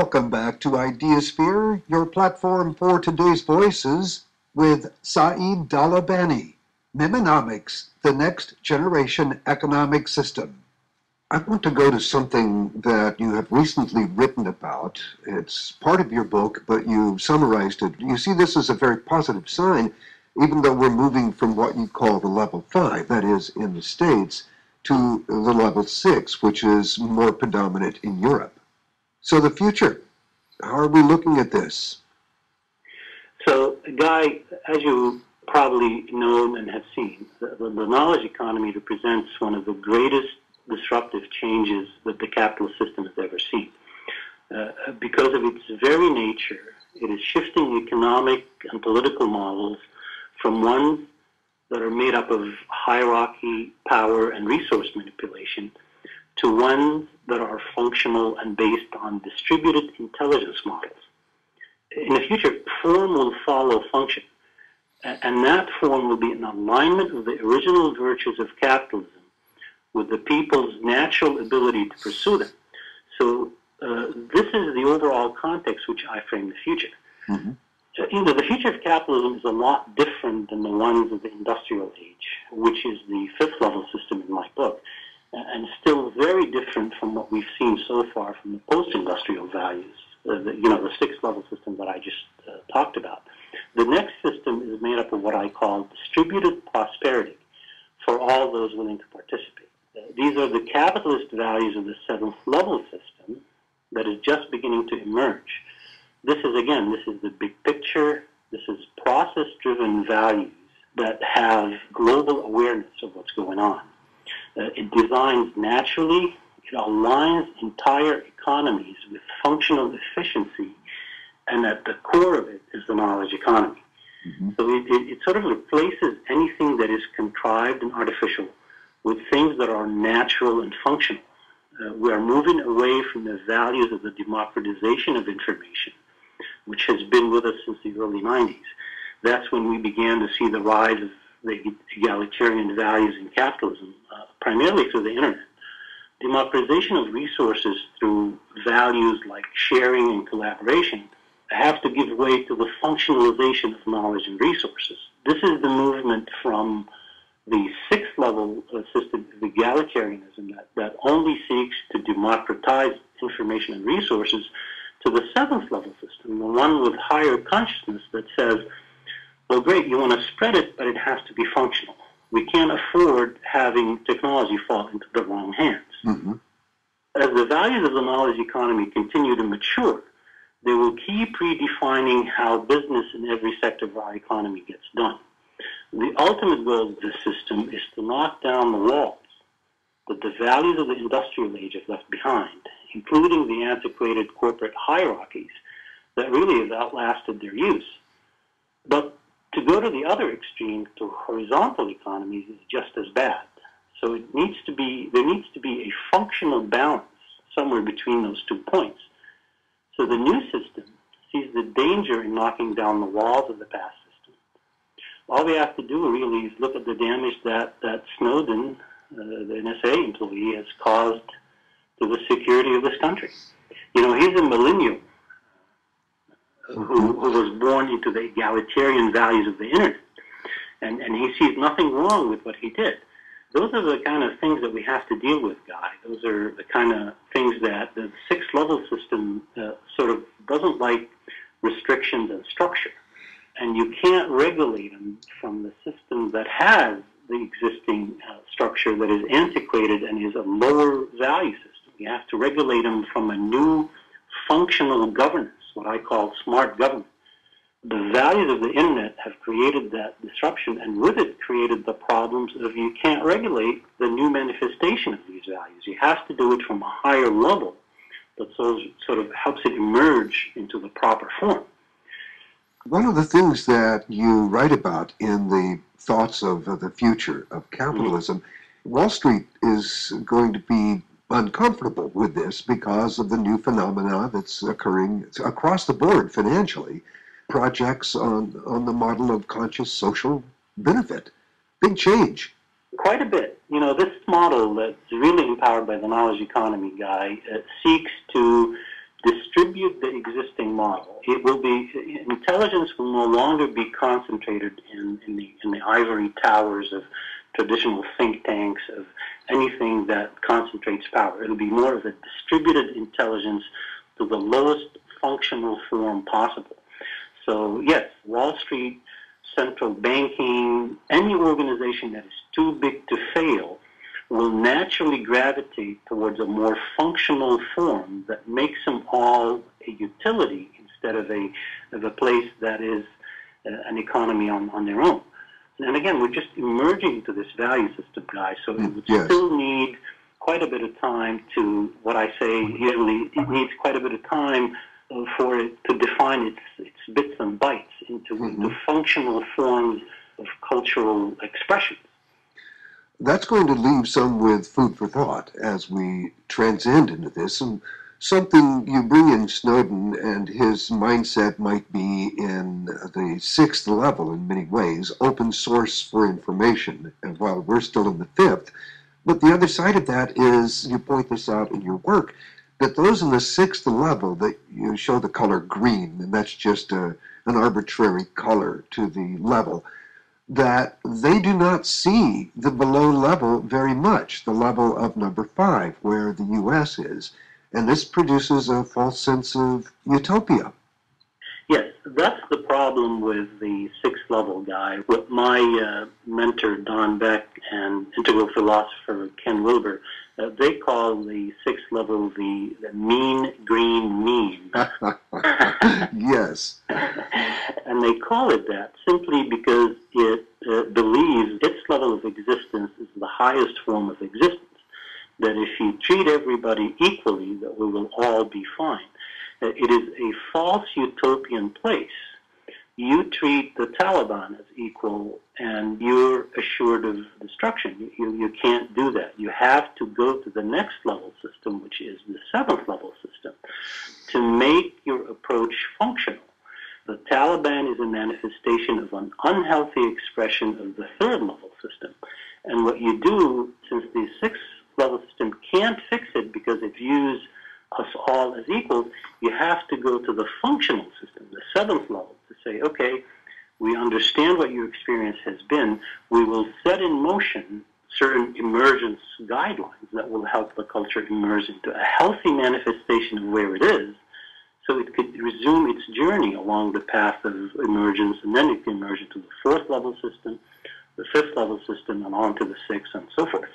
Welcome back to IdeaSphere, your platform for today's voices with Saeed Dawlabani, MEMEnomics, the next generation economic system. I want to go to something that you have recently written about. It's part of your book, but you summarized it. You see this as a very positive sign, even though we're moving from what you call the level 5, that is in the States, to the level 6, which is more predominant in Europe. So the future, how are we looking at this? So, Guy, as you probably know and have seen, the knowledge economy represents one of the greatest disruptive changes that the capitalist system has ever seen. Because of its very nature, it is shifting economic and political models from ones that are made up of hierarchy, power, and resource manipulation to ones that are functional and based on distributed intelligence models. In the future, form will follow function, and that form will be in alignment with the original virtues of capitalism, with the people's natural ability to pursue them. So this is the overall context which I frame the future. Mm-hmm. The future of capitalism is a lot different than the ones of the industrial age, which is the fifth level system in my book, and still very different from what we've seen so far from the post-industrial values, the sixth level system that I just talked about. The next system is made up of what I call distributed prosperity for all those willing to participate. These are the capitalist values of the seventh level system that is just beginning to emerge. This is the big picture. This is process-driven values that have global awareness of what's going on. It designs naturally. It aligns entire economies with functional efficiency, and at the core of it is the knowledge economy. Mm-hmm. So it sort of replaces anything that is contrived and artificial with things that are natural and functional. We are moving away from the values of the democratization of information, which has been with us since the early 90s. That's when we began to see the rise of the egalitarian values in capitalism, primarily through the internet. Democratization of resources through values like sharing and collaboration have to give way to the functionalization of knowledge and resources. This is the movement from the sixth level system of egalitarianism that only seeks to democratize information and resources to the seventh level system, the one with higher consciousness that says, well, great, you want to spread it, but it has to be functional. We can't afford having technology fall into the wrong hands. Mm-hmm. As the values of the knowledge economy continue to mature, they will keep redefining how business in every sector of our economy gets done. The ultimate goal of this system is to knock down the walls that the values of the industrial age have left behind, including the antiquated corporate hierarchies that really have outlasted their use. But to go to the other extreme, to horizontal economies, is just as bad. So there needs to be a functional balance somewhere between those 2 points. So the new system sees the danger in knocking down the walls of the past system. All we have to do really is look at the damage that Snowden, the NSA employee, has caused to the security of this country. He's a millennial who was born into the egalitarian values of the internet, and he sees nothing wrong with what he did. Those are the kind of things that we have to deal with, Guy. Those are the kind of things that the sixth level system sort of doesn't like restrictions and structure. And you can't regulate them from the system that has the existing structure that is antiquated and is a lower value system. You have to regulate them from a new functional governance, what I call smart government. The values of the internet have created that disruption, and with it created the problems of you can't regulate the new manifestation of these values. You have to do it from a higher level that sort of helps it emerge into the proper form. One of the things that you write about in the thoughts of the future of capitalism, Wall Street is going to be uncomfortable with this because of the new phenomena that's occurring across the board financially. Projects on the model of conscious social benefit. Big change. Quite a bit. This model that's really empowered by the knowledge economy, Guy, seeks to distribute the existing model, it will be, intelligence will no longer be concentrated in the ivory towers of traditional think tanks, of anything that concentrates power. It'll be more of a distributed intelligence to the lowest functional form possible. So yes, Wall Street, central banking, any organization that is too big to fail will naturally gravitate towards a more functional form that makes them all a utility instead of a place that is an economy on their own. And again, we're just emerging into this value system, guys, so it would still need quite a bit of time to, what I say usually, it needs quite a bit of time for it to define its bits and bytes into functional forms of cultural expression. That's going to leave some with food for thought as we transcend into this. And something you bring in Snowden, and his mindset might be in the sixth level in many ways, open source for information, and while we're still in the fifth. But the other side of that is, you point this out in your work, that those in the sixth level, that you show the color green, and that's just an arbitrary color to the level, that they do not see the below level very much, the level of number 5, where the U.S. is. And this produces a false sense of utopia. Yes, that's the problem with the sixth level guy. What my mentor, Don Beck, and integral philosopher Ken Wilber, they call the sixth level the mean green mean. Yes. And they call it that simply because it believes its level of existence is the highest form of existence. That if you treat everybody equally, that we will all be fine. It is a false utopian place. You treat the Taliban as equal, and you're assured of destruction. You can't do that. You have to go to the next level system, which is the seventh level system, to make your approach functional. The Taliban is a manifestation of an unhealthy expression of the third level system. And what you do, since the sixth level system can't fix it because it views us all as equals, you have to go to the functional system, the seventh level, to say, okay, we understand what your experience has been. We will set in motion certain emergence guidelines that will help the culture emerge into a healthy manifestation of where it is, so it could resume its journey along the path of emergence, and then it can emerge into the fourth level system, the fifth level system, and on to the sixth, and so forth.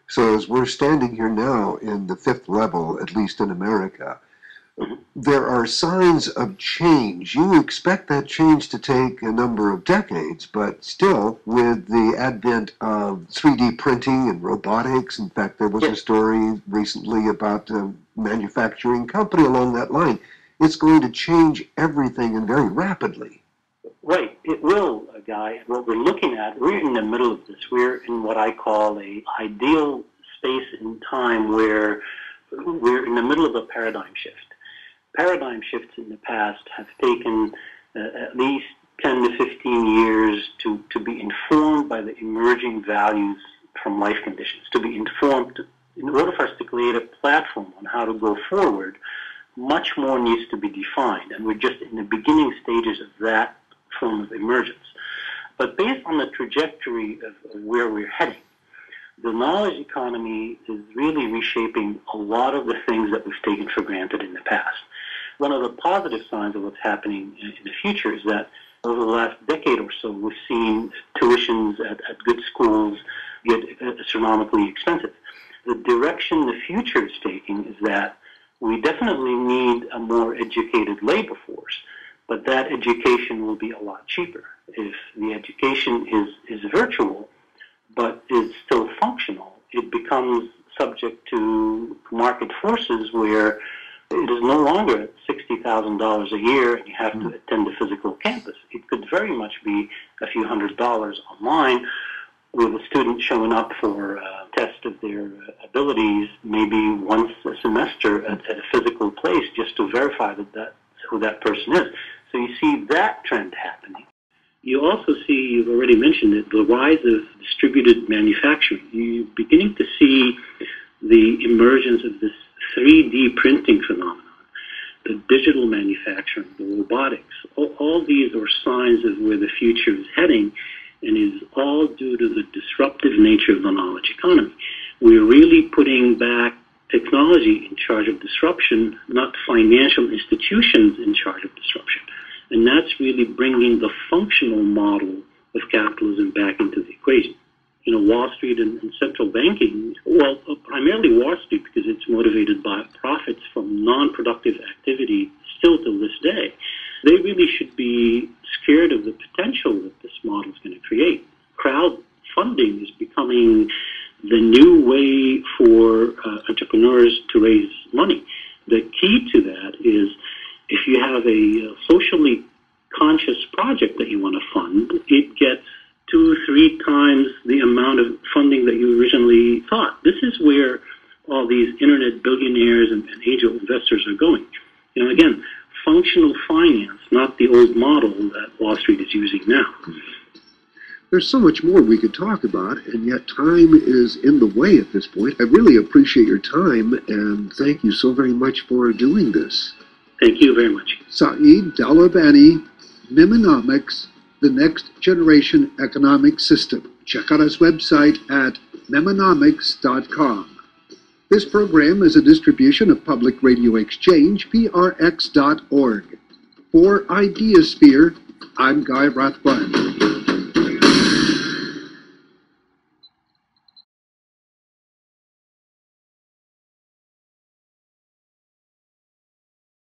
So as we're standing here now in the fifth level, at least in America, there are signs of change. You expect that change to take a number of decades, but still, with the advent of 3D printing and robotics, in fact, there was a story recently about a manufacturing company along that line, it's going to change everything and very rapidly. Right, it will, Guy. What we're looking at, we're in the middle of this. We're in what I call a ideal space in time where we're in the middle of a paradigm shift. Paradigm shifts in the past have taken at least 10 to 15 years to be informed by the emerging values from life conditions, to be informed. In order for us to create a platform on how to go forward, much more needs to be defined, and we're just in the beginning stages of that form of emergence. But based on the trajectory of where we're heading, the knowledge economy is really reshaping a lot of the things that we've taken for granted in the past. One of the positive signs of what's happening in the future is that over the last decade or so, we've seen tuitions at good schools get astronomically expensive. The direction the future is taking is that we definitely need a more educated labor force, but that education will be a lot cheaper. If the education is virtual, but is still functional, it becomes subject to market forces where it is no longer at $60,000 a year and you have to attend a physical campus. It could very much be a few $100s online with a student showing up for a test of their abilities maybe once a semester at a physical place just to verify that who that person is. So you see that trend happening. You also see, you've already mentioned it, the rise of distributed manufacturing. You're beginning to see the emergence of this 3D printing phenomenon. the digital manufacturing, the robotics. All these are signs of where the future is heading, and is all due to the disruptive nature of the knowledge economy. We're really putting back technology in charge of disruption, not financial institutions in charge of disruption. And that's really bringing the functional model of capitalism back into the equation. You know, Wall Street and central banking, well, primarily Wall Street because it's motivated by profits from non-productive activity still to this day. They really should be scared of the potential that this model is going to create. Crowdfunding is becoming the new way for entrepreneurs to raise money. The key to that is if you have a socially conscious project that you want to fund, it gets 2-3 times the amount of funding that you originally thought. This is where all these internet billionaires and angel investors are going. You know, again, functional finance, not the old model that Wall Street is using now. There's so much more we could talk about, and yet time is in the way at this point. I really appreciate your time, and thank you so very much for doing this. Thank you very much. Saeed Dawlabani, MEMEnomics, the Next Generation Economic System. Check out his website at MEMEnomics.com. This program is a distribution of Public Radio Exchange, prx.org. For IdeaSphere, I'm Guy Rothbun.